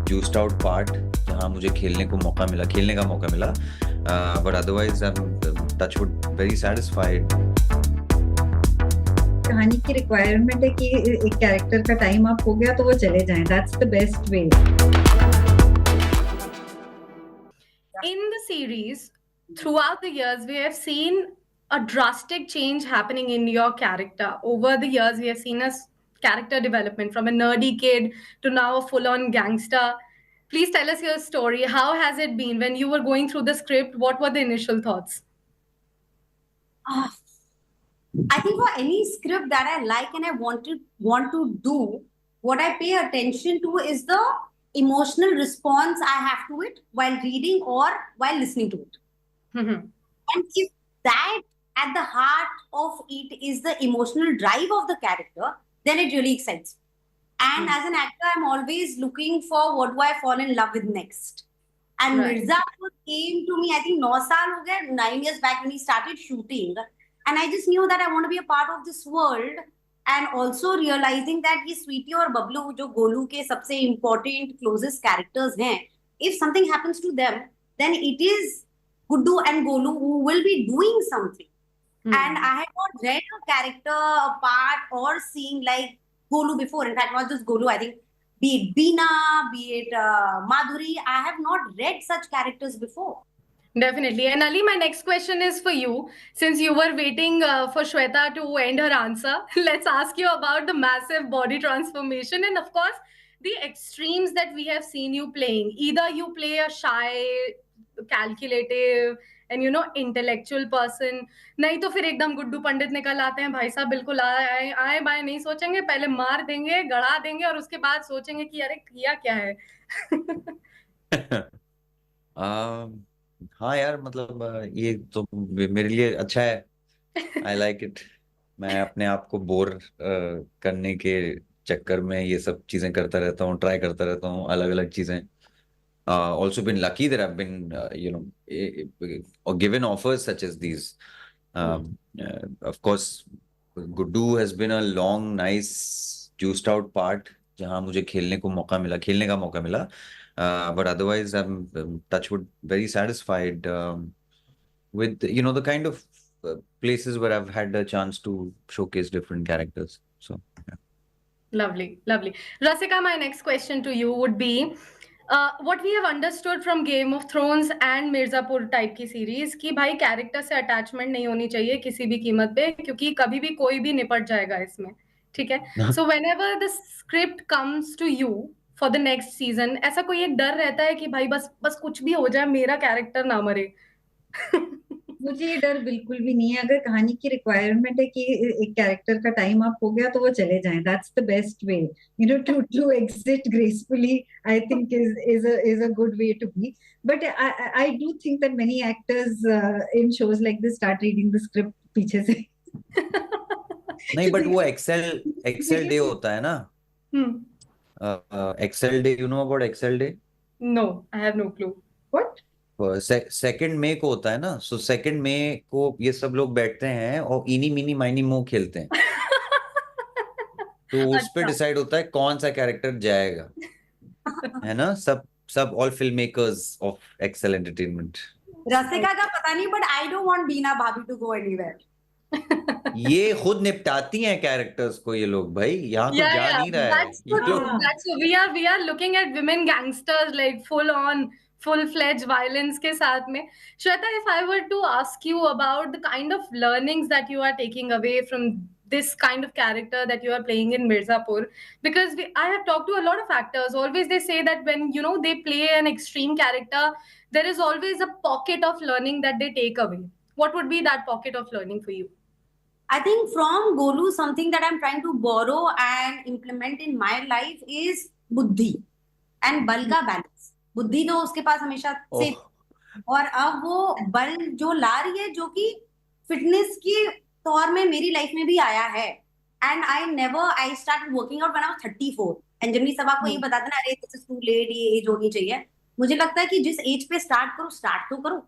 juiced out part जहाँ मुझे खेलने का मौका मिला. But otherwise, I'm touchwood very satisfied. कहानी की requirement है कि एक character का time up हो गया तो वो चले जाएं. That's the best way. In the series, throughout the years, we have seen a drastic change happening in your character. Over the years, we have seen a character development from a nerdy kid to now a full-on gangster. Please tell us your story. How has it been when you were going through the script? What were the initial thoughts? I think for any script that I like and I want to do, what I pay attention to is the emotional response I have to it while reading or while listening to it. And if that at the heart of it is the emotional drive of the character, then it really excites me. And as an actor, I'm always looking for what do I fall in love with next. And Right. Mirzapur came to me, I think 9 saal ho gaya, 9 years back when he started shooting. And I just knew that I want to be a part of this world. And also realizing that ये Sweetie और Bablu जो गोलू के सबसे important closest characters हैं, if something happens to them, then it is Guddu and Golu who will be doing something. And I had not read a character, a part, or seen like Golu before. In fact, not just Golu, I think be it Beena, be it Madhuri, I have not read such characters before. Definitely. And Ali, my next question is for you. Since you were waiting for Shweta to end her answer, let's ask you about the massive body transformation and, of course, the extremes that we have seen you playing. Either you play a shy, calculative, and intellectual person. नहीं तो फिर एकदम गुड्डू पंडित निकल आते हैं, भाई साहब बिल्कुल आए बाएं नहीं सोचेंगे, पहले मार देंगे, गड़ा देंगे और उसके बाद सोचेंगे कि अरे किया क्या है. हाँ यार, मतलब ये तो मेरे लिए अच्छा है. I like it. मैं अपने आप को बोर करने के चक्कर में ये सब चीजें करता रहता हूँ, ट्राई करता रहता हूँ अलग अलग चीजें. Also been lucky that I've been or given offers such as these. Of course, Guddu has been a long, nice, juiced out part जहाँ मुझे खेलने का मौका मिला. But otherwise, I'm touchwood very satisfied with the kind of places where I've had a chance to showcase different characters. So yeah. Lovely, lovely. Rasika, my next question to you would be, what we have understood from Game of Thrones and Mirzapur type की series कि भाई character से attachment नहीं होनी चाहिए किसी भी कीमत पे, क्योंकि कभी भी कोई भी निपट जाएगा इसमें, ठीक है? So whenever the script comes to you for the next season, ऐसा कोई एक डर रहता है कि भाई बस कुछ भी हो जाए, मेरा character ना मरे? मुझे ये डर बिल्कुल भी नहीं है. अगर कहानी की रिक्वायरमेंट है कि एक कैरेक्टर का टाइम अप हो गया तो वो चले जाएं. That's the best way, to exit gracefully. I think is a good way to be. But I do think that many actors in shows like this start reading the script पीछे से. नहीं, but वो Excel day होता है ना. Excel day, you know about Excel day? No, I have no clue. What? 2 मई को होता है ना. सो 2 मई को ये सब लोग बैठते हैं और इनी मिनी माइनी मो खेलते हैं. तो उस पे डिसाइड होता है कौन सा कैरेक्टर जाएगा, है ना. सब all film makers of Excel Entertainment. Rasika का पता नहीं, but I don't want Bina bhabhi to go anywhere. ये खुद निपटाती हैं कैरेक्टर्स को ये लोग, भाई यहाँ तो जा नहीं रहा है. That's we are looking at women gangsters like full-fledged violence के साथ में. Shweta, if I were to ask you about the kind of learnings that you are taking away from this kind of character that you are playing in Mirzapur, because I have talked to a lot of actors. Always they say that when they play an extreme character, there is always a pocket of learning that they take away. What would be that pocket of learning for you? I think from Golu, something that I'm trying to borrow and implement in my life is buddhi and bal का balance. बुद्धि तो उसके पास हमेशा से, और अब वो बल जो ला रही है, जो कि फिटनेस की तौर में मेरी लाइफ में भी आया है. And I started working out when I was 34. And generally सब आपको ये बताते ना, अरे दिस इज टू लेट, ये एज होनी चाहिए. मुझे लगता है कि जिस एज पे स्टार्ट तो करो.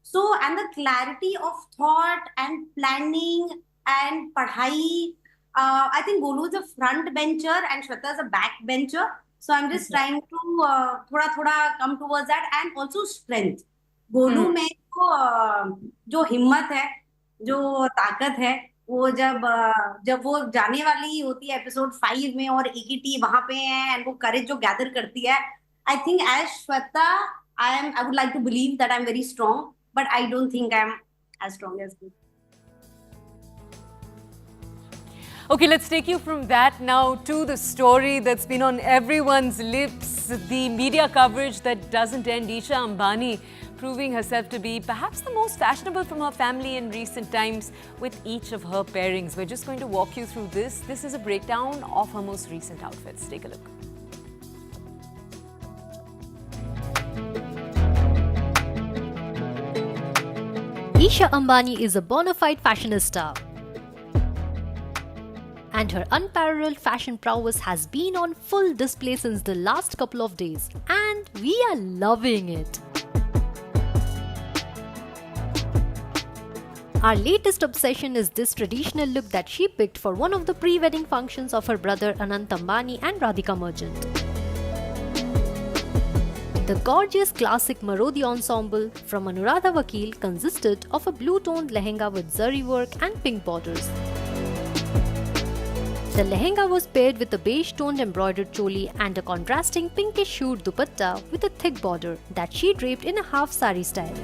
So and the clarity of thought and planning and padhai, I think Golu is a front bencher and Shweta is a back bencher. So I'm just trying to थोड़ा come towards that, and also strength. Golu में जो हिम्मत है, जो ताकत है, वो जब वो जाने वाली होती है एपिसोड 5 में और EKT वहां पे है, एंड वो करेज जो गैदर करती है, I think as Shweta, I would like to believe that I'm very strong, but I don't think I'm as strong as you. Okay, let's take you from that now to the story that's been on everyone's lips, the media coverage that doesn't end. Isha Ambani proving herself to be perhaps the most fashionable from her family in recent times with each of her pairings. We're just going to walk you through this. This is a breakdown of her most recent outfits. Take a look. Isha Ambani is a bona fide fashionista. and her unparalleled fashion prowess has been on full display since the last couple of days, and we are loving it. Our latest obsession is this traditional look that she picked for one of the pre-wedding functions of her brother Anant Ambani and Radhika Merchant. The gorgeous classic Marodi ensemble from Anuradha Vakil consisted of a blue-toned lehenga with zari work and pink borders. The lehenga was paired with a beige-toned embroidered choli and a contrasting pinkish hued dupatta with a thick border that she draped in a half sari style.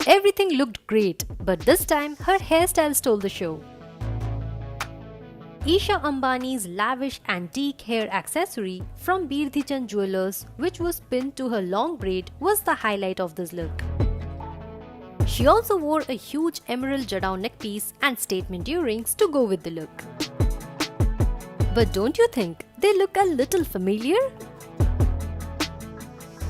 Everything looked great, but this time her hairstyle stole the show. Isha Ambani's lavish antique hair accessory from Birdhichand Jewelers, which was pinned to her long braid, was the highlight of this look. She also wore a huge emerald jadao neckpiece and statement earrings to go with the look. But don't you think they look a little familiar?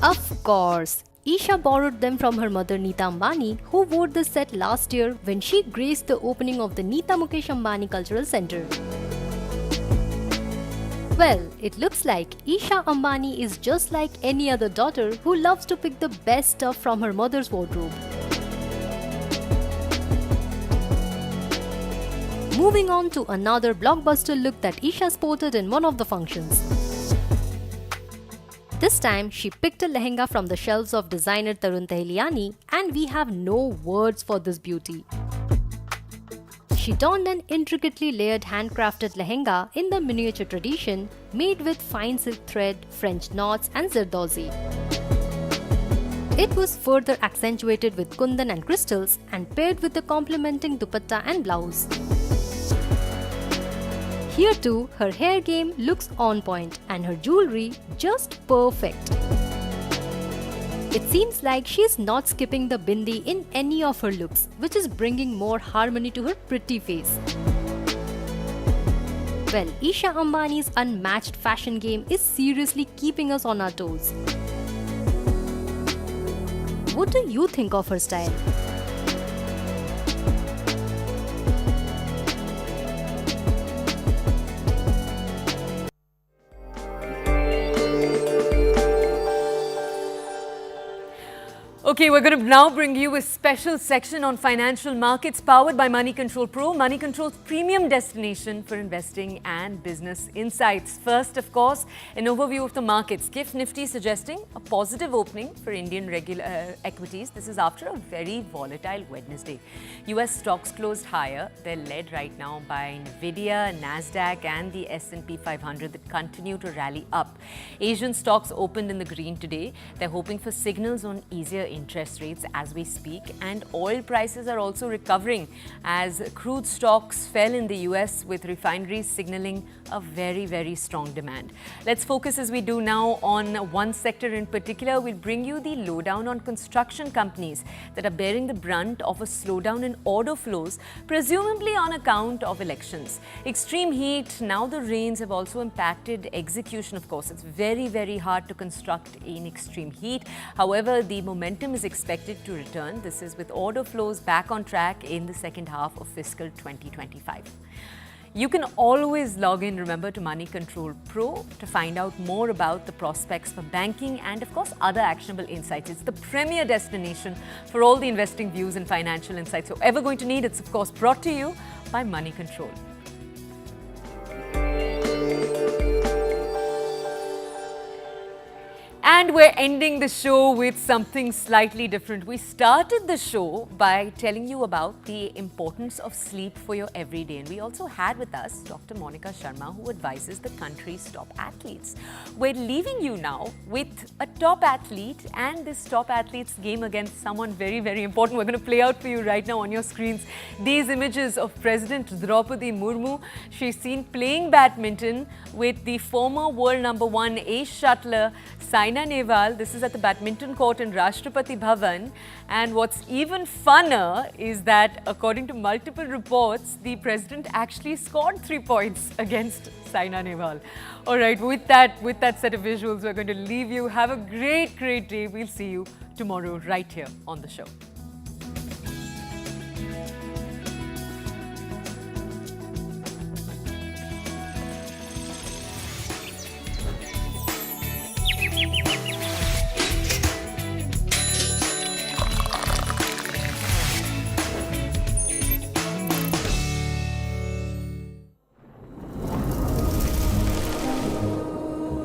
Of course, Isha borrowed them from her mother Neeta Ambani, who wore this set last year when she graced the opening of the Neeta Mukesh Ambani Cultural Center. Well, it looks like Isha Ambani is just like any other daughter who loves to pick the best stuff from her mother's wardrobe. Moving on to another blockbuster look that Isha sported in one of the functions. This time, she picked a lehenga from the shelves of designer Tarun Tahiliani, and we have no words for this beauty. She donned an intricately layered handcrafted lehenga in the miniature tradition, made with fine silk thread, French knots and zardozi. It was further accentuated with kundan and crystals and paired with the complementing dupatta and blouse. Here too, her hair game looks on point and her jewelry just perfect. It seems like she's not skipping the bindi in any of her looks, which is bringing more harmony to her pretty face. Well, Isha Ambani's unmatched fashion game is seriously keeping us on our toes. What do you think of her style? Okay, we're going to now bring you a special section on financial markets powered by Money Control Pro, Money Control's premium destination for investing and business insights. First, of course, an overview of the markets. GIFT Nifty suggesting a positive opening for Indian equities. This is after a very volatile Wednesday. US stocks closed higher. They're led right now by Nvidia, Nasdaq and the S&P 500 that continue to rally up. Asian stocks opened in the green today. They're hoping for signals on easier interest rates as we speak, and oil prices are also recovering as crude stocks fell in the US with refineries signaling a very, very strong demand. Let's focus as we do now on one sector in particular. We'll bring you the lowdown on construction companies that are bearing the brunt of a slowdown in order flows, presumably on account of elections. Extreme heat, now the rains have also impacted execution, of course. It's very, very hard to construct in extreme heat. However, the momentum is expected to return. This is with order flows back on track in the second half of fiscal 2025. You can always log in, remember, to Money Control Pro to find out more about the prospects for banking and, of course, other actionable insights. It's the premier destination for all the investing views and financial insights you're ever going to need. It's, of course, brought to you by Money Control. And we're ending the show with something slightly different. We started the show by telling you about the importance of sleep for your everyday. And we also had with us Dr. Monica Sharma, who advises the country's top athletes. We're leaving you now with a top athlete and this top athlete's game against someone very, very important. We're going to play out for you right now on your screens these images of President Draupadi Murmu. She's seen playing badminton with the former world #1 ace shuttler Saina Nehwal. This is at the badminton court in Rashtrapati Bhavan. And what's even funner is that, according to multiple reports, the president actually scored 3 points against Saina Nehwal. All right, with that set of visuals, we're going to leave you. Have a great, great day. We'll see you tomorrow right here on the show.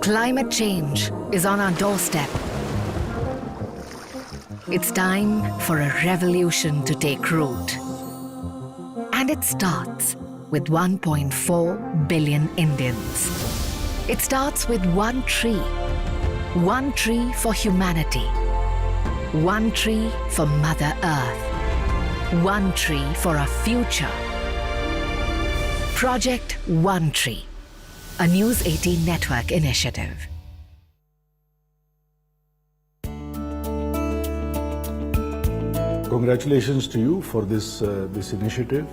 Climate change is on our doorstep. It's time for a revolution to take root. And it starts with 1.4 billion Indians. It starts with one tree for humanity, one tree for Mother Earth, one tree for our future. Project One Tree, a News 18 network initiative. Congratulations to you for this initiative.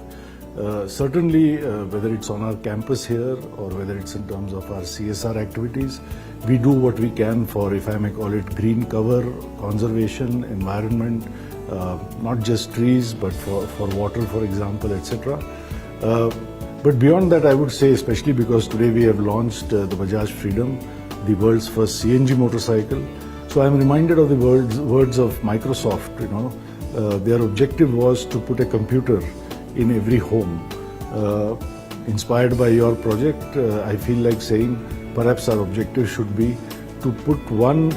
Certainly, whether it's on our campus here or whether it's in terms of our CSR activities, we do what we can for, if I may call it, green cover, conservation, environment, not just trees, but for water, for example, etc. But beyond that, I would say, especially because today we have launched the Bajaj Freedom, the world's first CNG motorcycle. So I'm reminded of the words of Microsoft. Their objective was to put a computer in every home. Inspired by your project, I feel like saying perhaps our objective should be to put one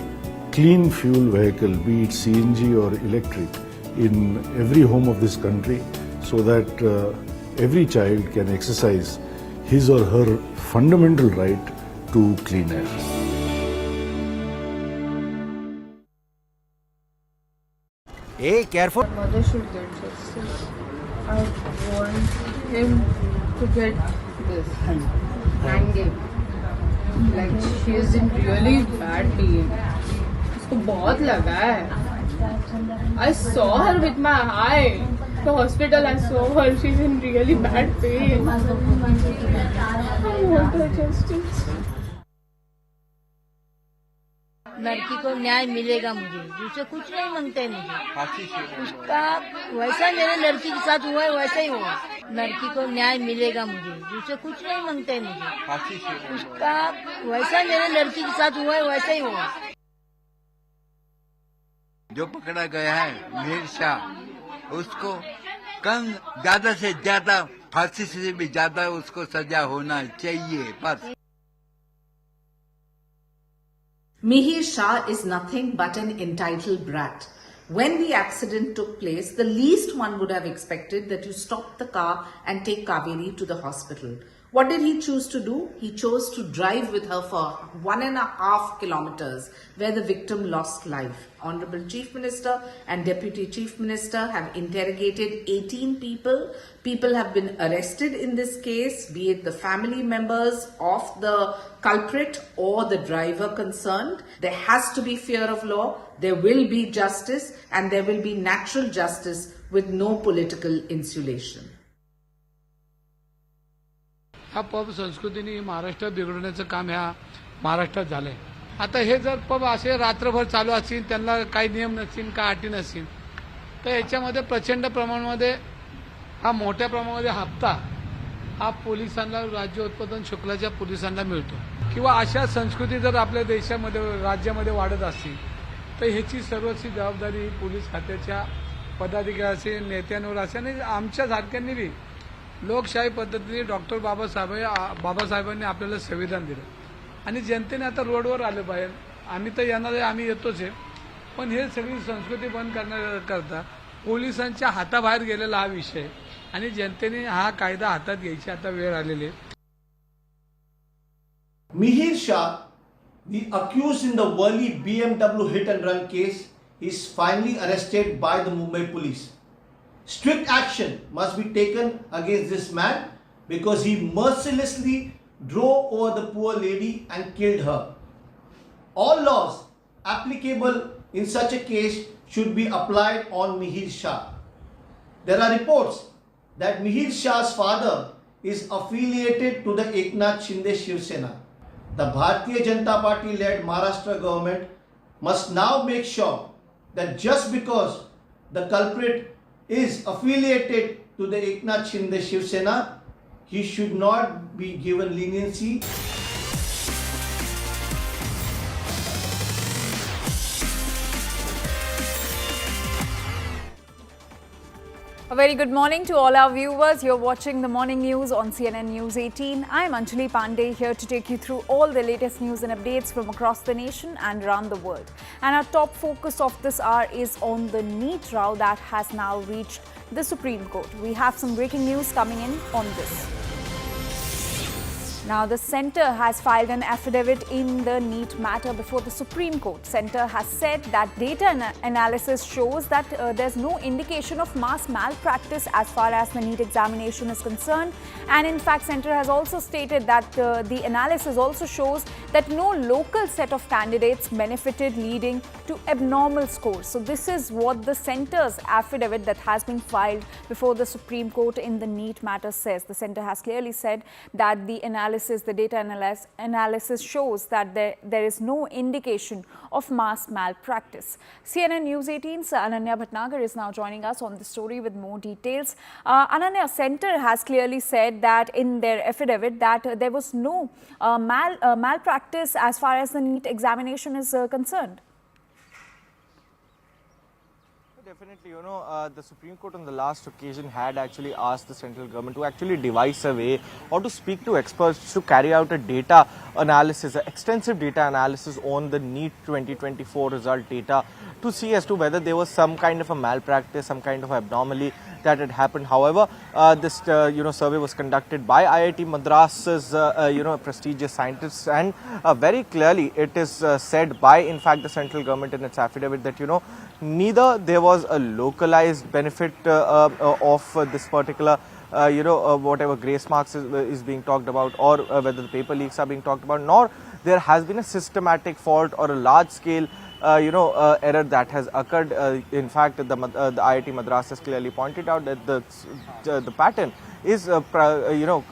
clean fuel vehicle, be it CNG or electric, in every home of this country so that every child can exercise his or her fundamental right to clean air. Hey, careful. Mother should get justice. I want him to get this hanging. Like she is in really bad pain. उसको बहुत लगा है. I saw her with my eye. The hospital I saw her. She's in really bad pain. I want her justice. लड़की को न्याय मिलेगा मुझे, दूसरे कुछ नहीं मांगते मुझे. उसका वैसा मेरे लड़की के साथ हुआ है वैसा ही हुआ. लड़की को न्याय मिलेगा मुझे, दूसरे कुछ नहीं मांगते मुझे. उसका वैसा मेरे लड़की के साथ हुआ है वैसा ही हुआ. जो पकड़ा गया है मीर शाह, उसको कम ज्यादा से ज्यादा फांसी से भी ज्यादा उसको सजा होना चाहिए. बस. Mihir Shah is nothing but an entitled brat. When the accident took place, the least one would have expected that you stop the car and take Kaveri to the hospital. What did he choose to do? He chose to drive with her for 1.5 kilometers, where the victim lost life. Honorable Chief Minister and Deputy Chief Minister have interrogated 18 people. People have been arrested in this case, be it the family members of the culprit or the driver concerned. There has to be fear of law. There will be justice, and there will be natural justice with no political insulation. हा pub संस्कृतीने महाराष्ट्रात बिघडवण्याचं काम ह्या महाराष्ट्रात झालंय. आता हे जर pub असे रात्रभर चालू असतील, त्यांना काही नियम नसतील, काही अटी नसतील, तर याच्यामध्ये प्रचंड प्रमाणामध्ये हा मोठ्या प्रमाणामध्ये हप्ता हा पोलिसांना, राज्य उत्पादन शुल्काच्या पोलिसांना मिळतो. किंवा अशा संस्कृती जर आपल्या देशामध्ये, राज्यामध्ये वाढत असतील, तर ह्याची सर्वस्वी जबाबदारी पोलीस खात्याच्या पदाधिकाऱ्यांची, नेत्यांवर असेल. आणि आमच्यासारख्यांनी बी लोकशाही पद्धतीने डॉक्टर बाबासाहेबांनी आपल्याला संविधान दिलं आणि जनतेने आता रोडवर आलं पाहिजे. आम्ही तर येणार आहे, आम्ही येतोच आहे, पण हे सगळी संस्कृती बंद करण्याकरता पोलिसांच्या हाताबाहेर गेलेला हा विषय आणि जनतेने हा कायदा हातात घ्यायची आता वेळ आलेली आहे. Mihir Shah, the accused in the Worli BMW hit and run case, is finally arrested by the Mumbai police. Strict action must be taken against this man because he mercilessly drove over the poor lady and killed her. All laws applicable in such a case should be applied on Mihir Shah. There are reports that Mihir Shah's father is affiliated to the Eknath Shinde Shiv Sena. The Bharatiya Janata Party led Maharashtra government must now make sure that just because the culprit is affiliated to the Eknath Shinde Shiv Sena, he should not be given leniency. A very good morning to all our viewers. You're watching the morning news on CNN News 18. I'm Anjali Pandey here to take you through all the latest news and updates from across the nation and around the world. And our top focus of this hour is on the NEET row that has now reached the Supreme Court. We have some breaking news coming in on this. Now, the centre has filed an affidavit in the NEET matter before the Supreme Court. Centre has said that data analysis shows that there's no indication of mass malpractice as far as the NEET examination is concerned. And in fact, centre has also stated that the analysis also shows that no local set of candidates benefited, leading to abnormal scores. So this is what the centre's affidavit that has been filed before the Supreme Court in the NEET matter says. The centre has clearly said that the data analysis shows that there is no indication of mass malpractice. CNN News 18's Ananya Bhatnagar is now joining us on the story with more details. Ananya, centre has clearly said that in their affidavit that there was no malpractice as far as the NEET examination is concerned. Definitely, the Supreme Court on the last occasion had actually asked the central government to actually devise a way or to speak to experts to carry out a data analysis, an extensive data analysis on the NEET 2024 result data to see as to whether there was some kind of a malpractice, some kind of abnormally that had happened. However, this survey was conducted by IIT Madras's prestigious scientists, and very clearly it is said by in fact the central government in its affidavit that neither there was a localized benefit of this particular whatever grace marks is being talked about, or whether the paper leaks are being talked about, nor there has been a systematic fault or a large scale error that has occurred. In fact, the IIT Madras has clearly pointed out that the pattern is kind